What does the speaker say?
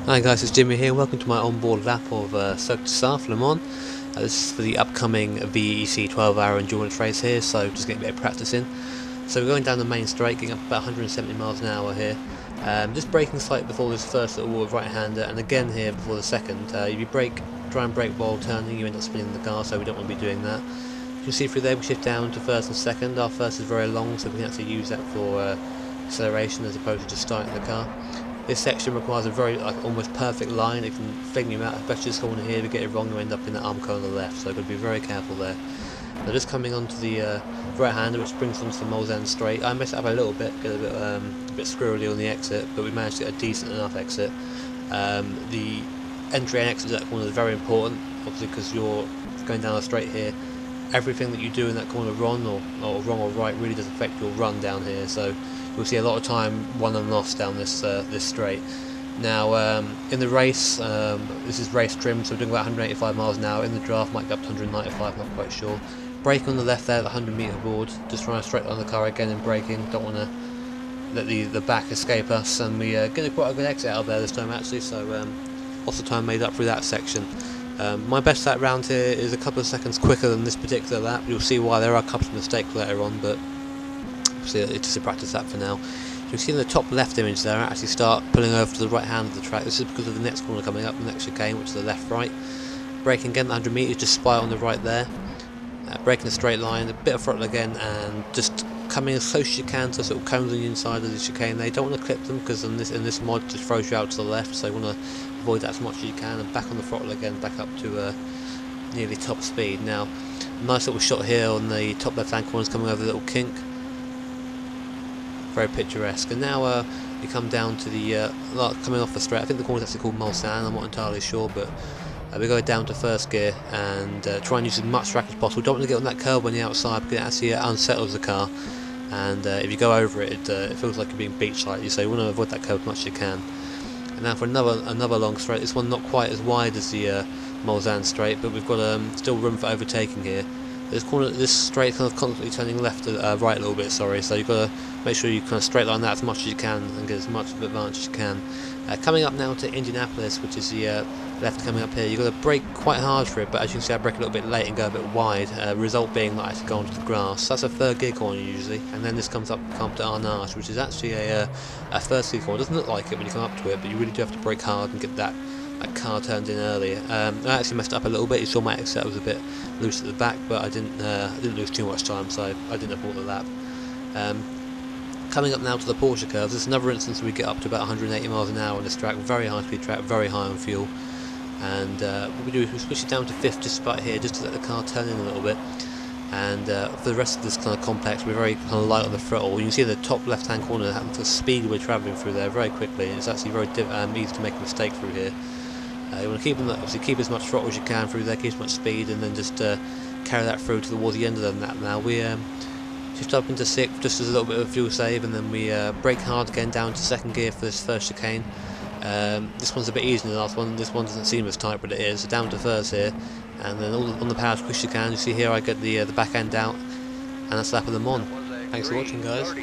Hi guys, it's Jimmy here. Welcome to my onboard lap of Cirque du Sarthe Le Mans. This is for the upcoming VEC 12-hour endurance race here, so just getting a bit of practice in. So we're going down the main straight, getting up about 170 miles an hour here. Just braking slightly before this first little right-hander, and again here before the second. If you try and brake while turning, you end up spinning the car, so we don't want to be doing that. You can see through there we shift down to first and second. Our first is very long, so we can actually use that for acceleration as opposed to just starting the car. This section requires a very almost perfect line. It can fling you out, especially this corner here. If you get it wrong, you end up in the arm cone on the left, so you've got to be very careful there. Now just coming onto the right-hander, which brings us to the Muslanne Straight. I messed it up a little bit, get a bit squirrely on the exit, but we managed to get a decent enough exit. The entry and exit of that corner is very important, obviously, because you're going down the straight here. Everything that you do in that corner, wrong or right, really does affect your run down here. So you'll see a lot of time won and lost down this straight. Now in the race, this is race trim, so we're doing about 185 miles an hour. In the draft, might be up to 195, not quite sure. Braking on the left there, the 100 metre board. Just trying to straight line the car again and braking. Don't want to let the back escape us, and we get quite a good exit out of there this time actually. So lots of time made up through that section. My best lap round here is a couple of seconds quicker than this particular lap. You'll see why there are a couple of mistakes later on, but obviously it's just a practice lap for now. You can see in the top left image there, I actually start pulling over to the right hand of the track. This is because of the next corner coming up, the next chicane, which is the left-right. Braking again, 100 metres, just spy on the right there. Braking a straight line, a bit of throttle again, and just coming as close as you can to sort of cones on the inside of the chicane. They don't want to clip them because in this mod it just throws you out to the left, so you want to avoid that as much as you can, and back on the throttle again, back up to nearly top speed. Now, nice little shot here on the top left hand corner, coming over the little kink. Very picturesque. And now we come down to the coming off the straight. I think the corner is actually called Muslanne, I'm not entirely sure, but we go down to first gear and try and use as much track as possible. Don't want to get on that curb on the outside because it actually unsettles the car, and if you go over it, it feels like you're being beat slightly, so you want to avoid that curb as much as you can. And now for another long straight. This one not quite as wide as the Muslanne Straight, but we've got still room for overtaking here. This straight kind of constantly turning left to right a little bit, sorry, so you've got to make sure you kind of straight line that as much as you can and get as much of an advantage as you can. Coming up now to Indianapolis, which is the left coming up here, you've got to brake quite hard for it, but as you can see I brake a little bit late and go a bit wide, result being that I have to go onto the grass. That's a third gear corner usually, and then this comes up to Arnage, which is actually a first gear corner. It doesn't look like it when you come up to it, but you really do have to brake hard and get that car turned in earlier. I actually messed up a little bit. You saw my exit was a bit loose at the back, but I didn't lose too much time, so I didn't abort the lap. Coming up now to the Porsche Curve, this is another instance where we get up to about 180 miles an hour on this track, very high speed track, very high on fuel. And what we do is we switch it down to fifth just about here, just to let the car turn in a little bit. And for the rest of this kind of complex, we're very kind of light on the throttle. You can see the top left-hand corner, the speed we're travelling through there very quickly. It's actually very easy to make a mistake through here. You want to keep as much throttle as you can through there, keep as much speed, and then just carry that through towards the end of the lap. Now we shift up into sixth, just as a little bit of fuel save, and then we brake hard again down to second gear for this first chicane. This one's a bit easier than the last one. This one doesn't seem as tight, but it is. So down to first here, and then on the power as quick as you can. You see here I get the back end out, and that's lap of the Mans. Thanks for watching, guys.